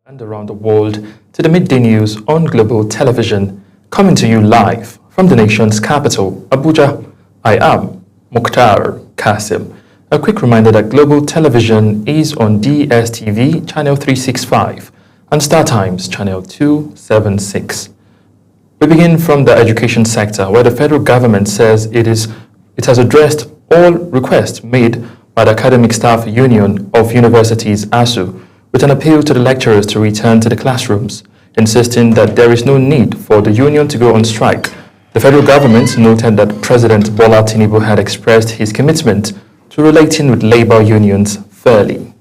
And around the world to the midday news on Global Television, coming to you live from the nation's capital, Abuja. I am Mukhtar Kasim. A quick reminder that Global Television is on DSTV channel 365 and StarTimes channel 276. We begin from the education sector, where the federal government says it has addressed all requests made by the Academic Staff Union of Universities, ASU, with an appeal to the lecturers to return to the classrooms, insisting that there is no need for the union to go on strike. The federal government noted that President Bola Tinubu had expressed his commitment to relating with labor unions fairly.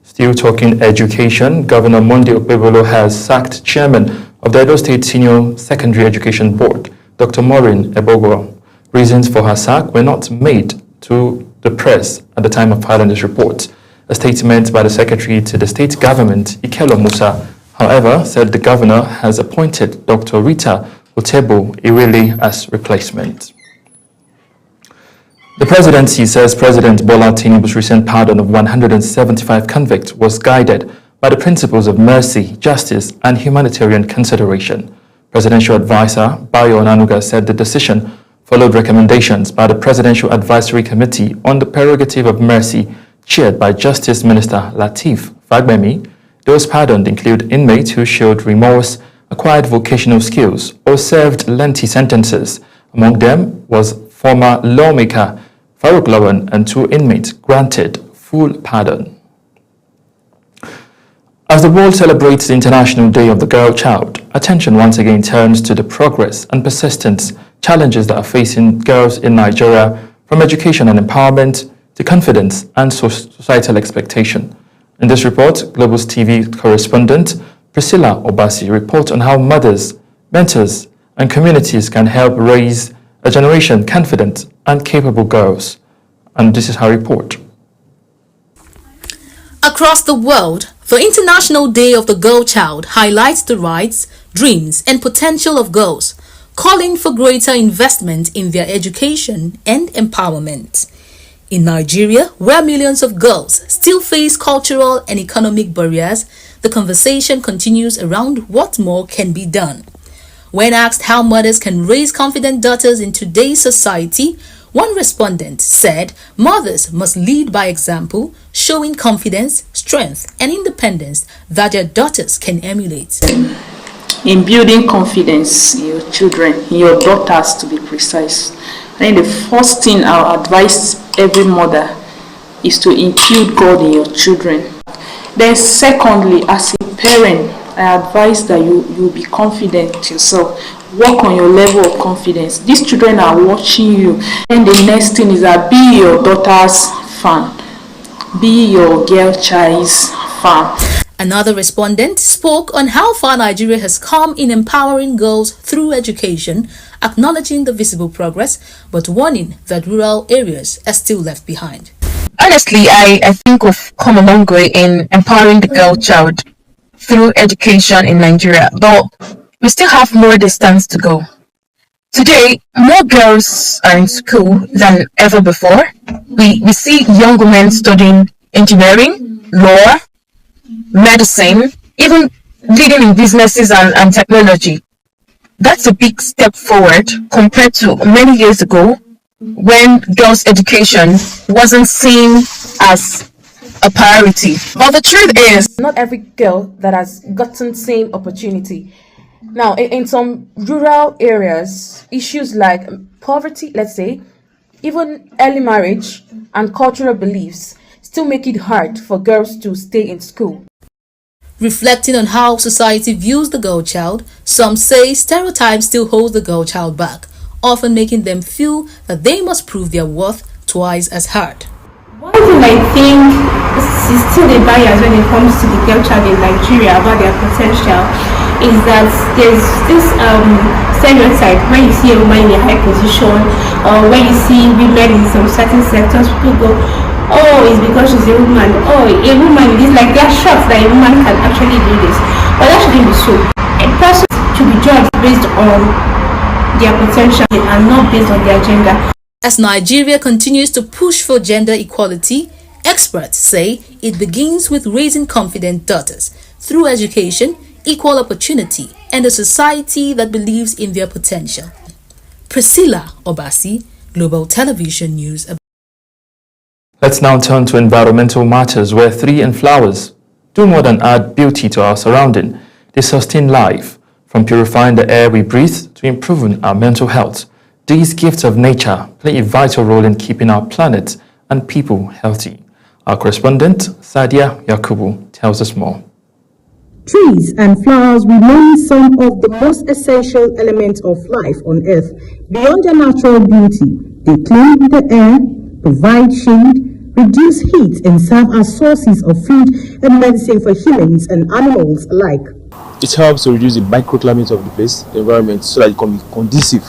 Still talking education, Governor Monday Okpebholo has sacked chairman of the Edo State Senior Secondary Education Board, Dr. Maureen Ebogwo. Reasons for her sack were not made to the press at the time of filing this report. A statement by the secretary to the state government, Ikelo Musa, however, said the governor has appointed Dr. Rita Otebo Iwele as replacement. The presidency says President Bola Tinubu's recent pardon of 175 convicts was guided by the principles of mercy, justice, and humanitarian consideration. Presidential advisor Bayo Onanuga said the decision followed recommendations by the Presidential Advisory Committee on the Prerogative of Mercy, chaired by Justice Minister Lateef Fagbemi. Those pardoned include inmates who showed remorse, acquired vocational skills, or served lengthy sentences. Among them was former lawmaker Farouk Lawan and 2 inmates granted full pardon. As the world celebrates the International Day of the Girl Child, attention once again turns to the progress and persistent challenges that are facing girls in Nigeria, from education and empowerment to confidence and societal expectation. In this report, Global's TV correspondent Priscilla Obasi reports on how mothers, mentors, and communities can help raise a generation confident and capable girls. And this is her report. Across the world, the International Day of the Girl Child highlights the rights, dreams, and potential of girls, calling for greater investment in their education and empowerment. In Nigeria, where millions of girls still face cultural and economic barriers, the conversation continues around what more can be done. When asked how mothers can raise confident daughters in today's society, one respondent said mothers must lead by example, showing confidence, strength, and independence that their daughters can emulate. In building confidence in your children, in your daughters to be precise, I think the first thing I'll advise every mother is to impute God in your children. Then secondly, as a parent, I advise that you be confident yourself. Work on your level of confidence. These children are watching you. And the next thing is that be your daughter's fan. Be your girl child's fan. Another respondent spoke on how far Nigeria has come in empowering girls through education, acknowledging the visible progress, but warning that rural areas are still left behind. Honestly, I think we've come a long way in empowering the girl child through education in Nigeria, but we still have more distance to go. Today, more girls are in school than ever before. We see young women studying engineering, law, medicine, even leading in businesses and technology. That's a big step forward compared to many years ago when girls' education wasn't seen as a priority. But the truth is, not every girl that has gotten same opportunity. Now, in some rural areas, issues like poverty, let's say, even early marriage and cultural beliefs still make it hard for girls to stay in school. Reflecting on how society views the girl child, some say stereotypes still hold the girl child back, often making them feel that they must prove their worth twice as hard. One thing I think is still a bias when it comes to the girl child in Nigeria about their potential is that there's this stereotype when you see a woman in a high position or when you see women in some certain sectors, people go, oh, it's because she's a woman. Oh, a woman is like, they're shocked that a woman can actually do this. But that shouldn't be so. A person should be judged based on their potential and not based on their gender. As Nigeria continues to push for gender equality, experts say it begins with raising confident daughters through education, equal opportunity, and a society that believes in their potential. Priscilla Obasi, Global Television News. Let's now turn to environmental matters, where trees and flowers do more than add beauty to our surrounding. They sustain life, from purifying the air we breathe to improving our mental health. These gifts of nature play a vital role in keeping our planet and people healthy. Our correspondent, Sadia Yakubu, tells us more. Trees and flowers remain some of the most essential elements of life on Earth. Beyond their natural beauty, they clean the air, provide shade, reduce heat, and serve as sources of food and medicine for humans and animals alike. It helps to reduce the microclimate of the place, the environment, so that it can be conducive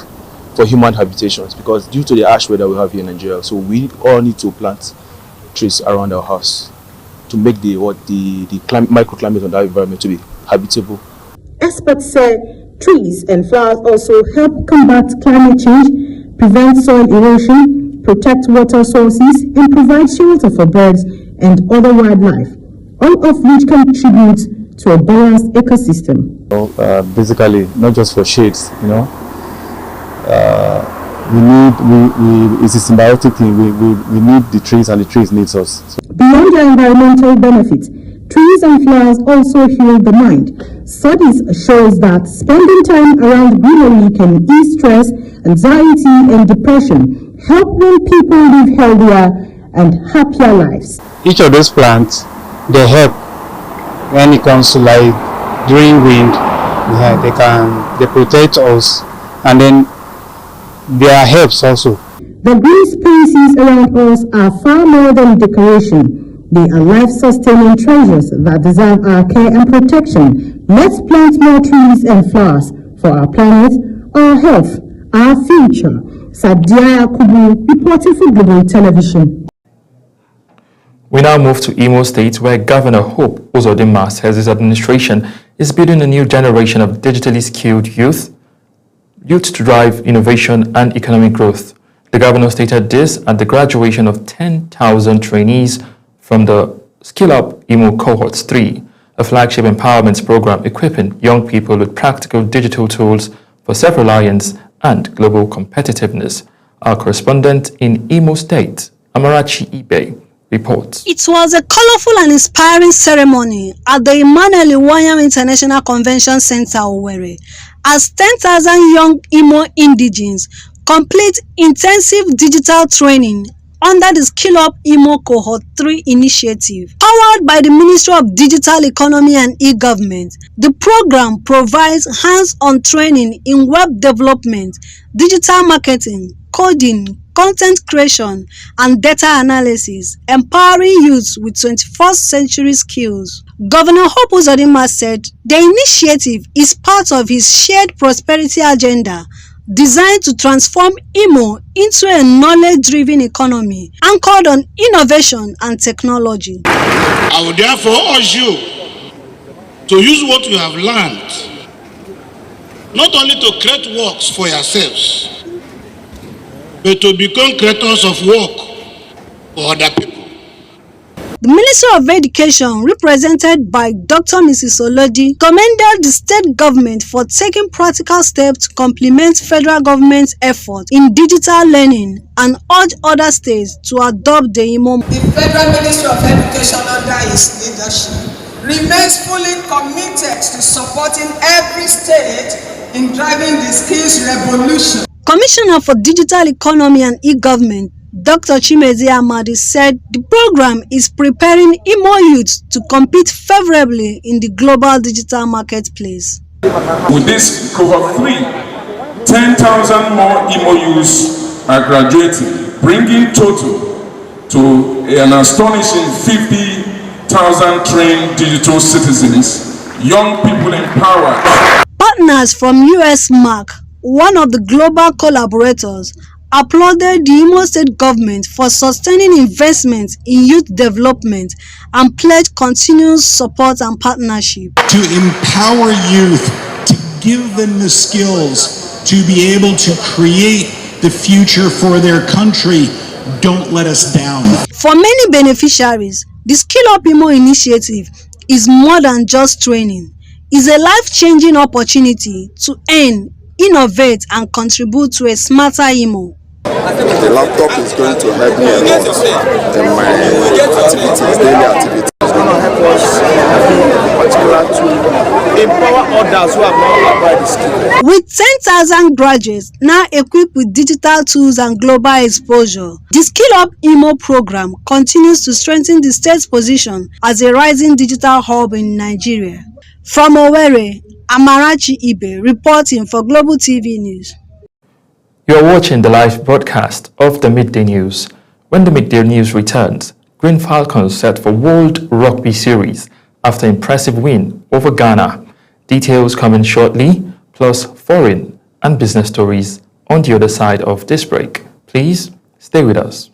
for human habitations, because due to the harsh weather we have here in Nigeria, so we all need to plant trees around our house to make the microclimate of that environment to be habitable. Experts say trees and flowers also help combat climate change, prevent soil erosion, protect water sources, and provide shelter for birds and other wildlife, all of which contribute to a balanced ecosystem. Basically, not just for shades, it's a symbiotic thing. We need the trees, and the trees needs us. Beyond their environmental benefits, trees and flowers also heal the mind. Studies shows that spending time around greenery can ease stress, anxiety, and depression, helping people live healthier and happier lives. Each of those plants, they help when it comes to like during wind. They protect us, and then their helps also. The green spaces around us are far more than decoration. They are life-sustaining treasures that deserve our care and protection. Let's plant more trees and flowers for our planet, our health, our future. Sadia Yakubu, reporting for Global Television. We now move to Imo State, where Governor Hope Uzodinma says his administration is building a new generation of digitally skilled youth to drive innovation and economic growth. The governor stated this at the graduation of 10,000 trainees from the Skill Up Imo Cohort 3, a flagship empowerment program equipping young people with practical digital tools for self-reliance and global competitiveness. Our correspondent in Imo State, Amarachi Ibe, reports. It was a colorful and inspiring ceremony at the Emmanuel Iwanyam International Convention Center, Owerri, as 10,000 young Imo indigenes complete intensive digital training under the Skill Up Imo Cohort 3 initiative. Powered by the Ministry of Digital Economy and E-Government, the program provides hands-on training in web development, digital marketing, coding, content creation, and data analysis, empowering youths with 21st century skills. Governor Hope Uzodinma said the initiative is part of his shared prosperity agenda designed to transform Imo into a knowledge-driven economy anchored on innovation and technology. I would therefore urge you to use what you have learned, not only to create works for yourselves, but to become creators of work for other people. The Ministry of Education, represented by Dr. Mrs. Olodi, commended the state government for taking practical steps to complement federal government's efforts in digital learning and urged other states to adopt the Imo. The Federal Ministry of Education under his leadership remains fully committed to supporting every state in driving the skills revolution. Commissioner for Digital Economy and E-Government, Dr. Chimezi Amadi, said the program is preparing Imo youths to compete favorably in the global digital marketplace. With this cohort 3, 10,000 more Imo youths are graduating, bringing total to an astonishing 50,000 trained digital citizens, young people empowered. Partners from US Mark, one of the global collaborators, applauded the Imo State government for sustaining investments in youth development and pledged continuous support and partnership. To empower youth, to give them the skills to be able to create the future for their country. Don't let us down. For many beneficiaries, the Skill Up Imo initiative is more than just training. It's a life-changing opportunity to earn, innovate, and contribute to a smarter Imo. The laptop is going to help me a lot in my activities, daily activities. It's going to help us, in particular, to empower others who have not acquired the skill. With 10,000 graduates now equipped with digital tools and global exposure, the Skill Up Imo program continues to strengthen the state's position as a rising digital hub in Nigeria. From Owerri, Amarachi Ibe reporting for Global TV News. You are watching the live broadcast of the Midday News. When the Midday News returns, Green Falcons set for World Rugby Series after impressive win over Ghana. Details coming shortly, plus foreign and business stories on the other side of this break. Please stay with us.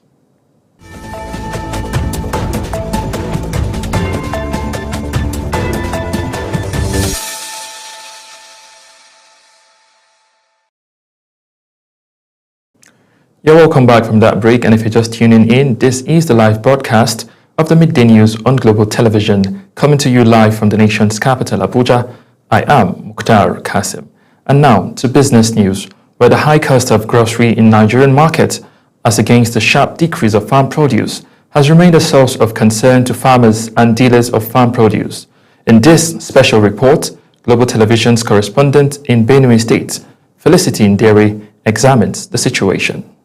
You're welcome back from that break, and if you're just tuning in, this is the live broadcast of the Midday News on Global Television, coming to you live from the nation's capital, Abuja. I am Mukhtar Kasim. And now to business news, where the high cost of grocery in Nigerian markets, as against the sharp decrease of farm produce, has remained a source of concern to farmers and dealers of farm produce. In this special report, Global Television's correspondent in Benue State, Felicity Nderi, examines the situation.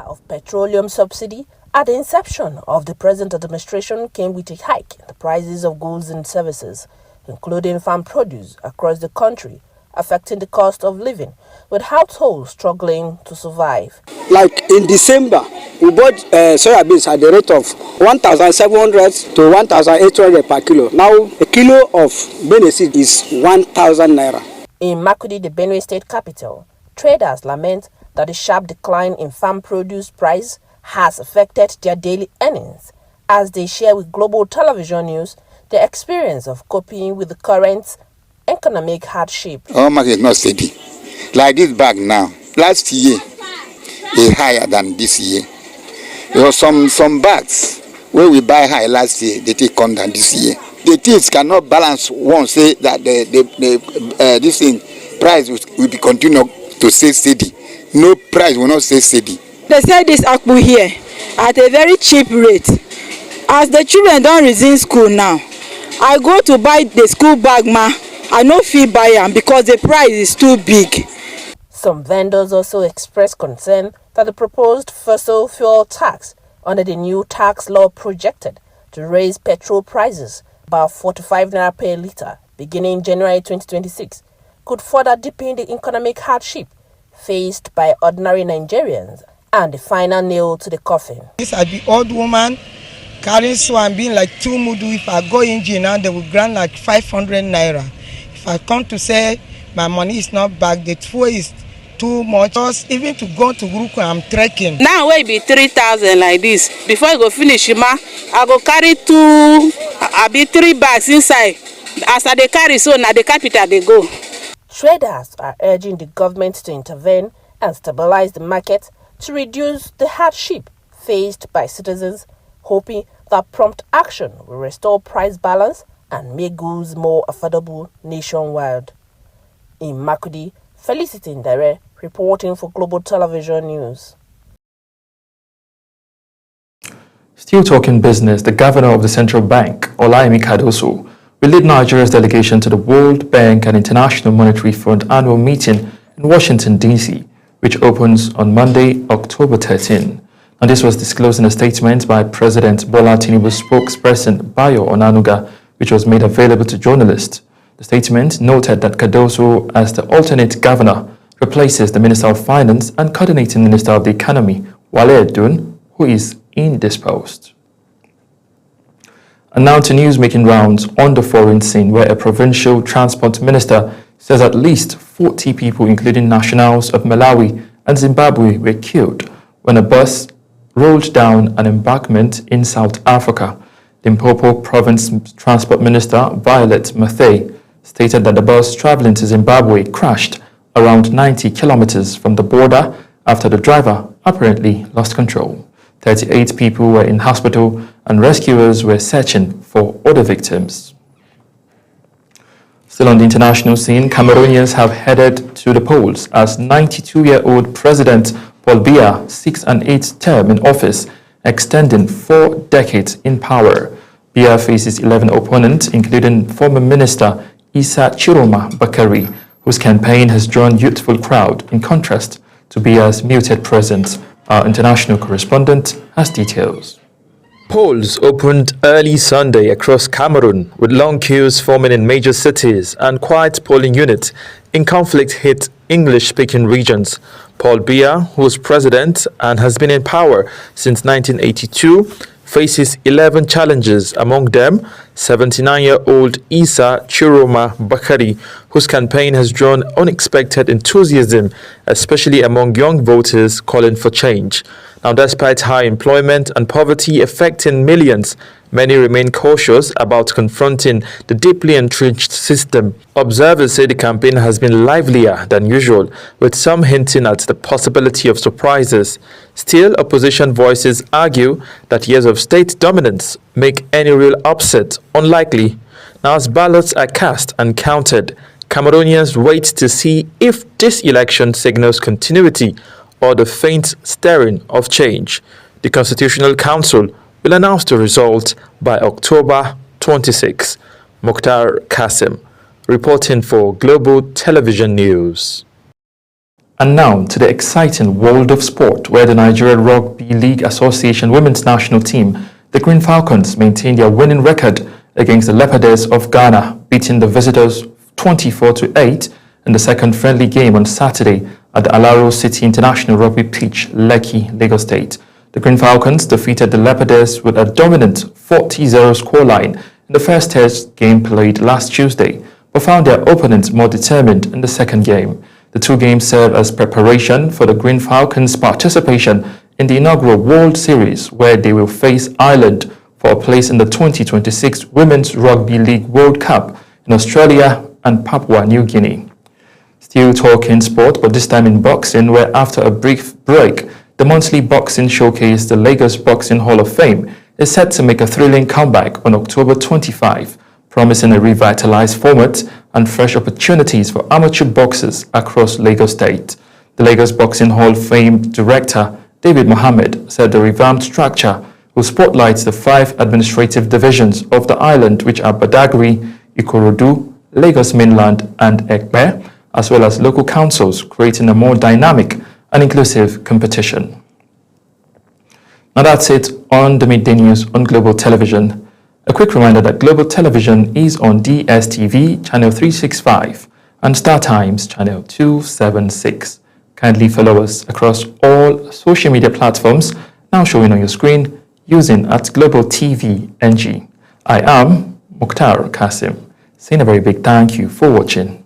Of petroleum subsidy at the inception of the present administration came with a hike in the prices of goods and services, including farm produce across the country, affecting the cost of living, with households struggling to survive. Like in December, we bought soya beans at the rate of 1,700 to 1,800 per kilo. Now, a kilo of Benue seed is 1,000 naira. In Makurdi, the Benue State capital, traders lament that the sharp decline in farm produce price has affected their daily earnings, as they share with Global Television News the experience of coping with the current economic hardship. Our market is not steady. Like this bag now, last year is higher than this year. There were some bags where we buy high last year, they take on than this year. The things cannot balance one, say that this thing price will be continue to stay steady. No price will not stay steady. They sell this akpu here at a very cheap rate. As the children don't resume school now, I go to buy the school bag, I no fit buy am because the price is too big. Some vendors also expressed concern that the proposed fossil fuel tax under the new tax law projected to raise petrol prices about 45 naira per litre beginning January 2026 could further deepen the economic hardship faced by ordinary Nigerians and the final nail to the coffin. This are the old woman carrying swan being like 2 mudu. If I go in now, they will grant like 500 naira. If I come to say my money is not back, the fuel is too much. Just even to go to Guruku, I'm trekking. Now where it be 3,000 like this. Before I go finish, I go carry 3 bags inside. As I they carry, so now the capital they go. Traders are urging the government to intervene and stabilize the market to reduce the hardship faced by citizens, hoping that prompt action will restore price balance and make goods more affordable nationwide. In Makurdi, Felicity Nderi reporting for Global Television News. Still talking business, the governor of the central bank, Olayemi Cardoso, will lead Nigeria's delegation to the World Bank and International Monetary Fund annual meeting in Washington, D.C., which opens on Monday, October 13. And this was disclosed in a statement by President Bola Tinubu's spokesperson, Bayo Onanuga, which was made available to journalists. The statement noted that Cardoso, as the alternate governor, replaces the Minister of Finance and Coordinating Minister of the Economy, Wale Edun, who is indisposed. And now to news making rounds on the foreign scene, where a provincial transport minister says at least 40 people, including nationals of Malawi and Zimbabwe, were killed when a bus rolled down an embankment in South Africa. Limpopo Province Transport Minister Violet Mathey stated that the bus traveling to Zimbabwe crashed around 90 kilometers from the border after the driver apparently lost control. 38 people were in hospital and rescuers were searching for other victims. Still on the international scene, Cameroonians have headed to the polls as 92-year-old President Paul Biya seeks an 8th term in office, extending 4 decades in power. Biya faces 11 opponents, including former Minister Issa Chiroma Bakari, whose campaign has drawn youthful crowd, in contrast to Biya's muted presence. Our international correspondent has details. Polls opened early Sunday across Cameroon, with long queues forming in major cities and quiet polling units in conflict-hit English-speaking regions. Paul Biya, who is president and has been in power since 1982, faces 11 challenges, among them 79-year-old Issa Chiroma Bakari, whose campaign has drawn unexpected enthusiasm, especially among young voters calling for change. Now, despite high employment and poverty affecting millions, many remain cautious about confronting the deeply entrenched system. Observers say the campaign has been livelier than usual, with some hinting at the possibility of surprises. Still, opposition voices argue that years of state dominance make any real upset unlikely. Now, as ballots are cast and counted, Cameroonians wait to see if this election signals continuity or the faint stirring of change. The Constitutional Council will announce the result by October 26. Mukhtar Kasim, reporting for Global Television News. And now to the exciting world of sport, where the Nigeria Rugby League Association Women's National Team, the Green Falcons, maintained their winning record against the Leopards of Ghana, beating the visitors 24-8 in the second friendly game on Saturday at the Alaro City International Rugby Pitch, Lekki, Lagos State. The Green Falcons defeated the Leopards with a dominant 40-0 scoreline in the first test game played last Tuesday, but found their opponents more determined in the second game. The two games serve as preparation for the Green Falcons' participation in the inaugural World Series, where they will face Ireland for a place in the 2026 Women's Rugby League World Cup in Australia and Papua New Guinea. Still talking sport, but this time in boxing, where after a brief break, the monthly boxing showcase, the Lagos Boxing Hall of Fame, is set to make a thrilling comeback on October 25, promising a revitalized format and fresh opportunities for amateur boxers across Lagos State. The Lagos Boxing Hall of Fame director, David Mohammed, said the revamped structure will spotlight the 5 administrative divisions of the island, which are Badagry, Ikorodu, Lagos Mainland, and Ekpe, as well as local councils, creating a more dynamic and inclusive competition. Now that's it on the Midday News on Global Television. A quick reminder that Global Television is on DSTV channel 365 and StarTimes channel 276. Kindly follow us across all social media platforms now showing on your screen using @Global TV NG. I am Mukhtar Kasim, saying a very big thank you for watching.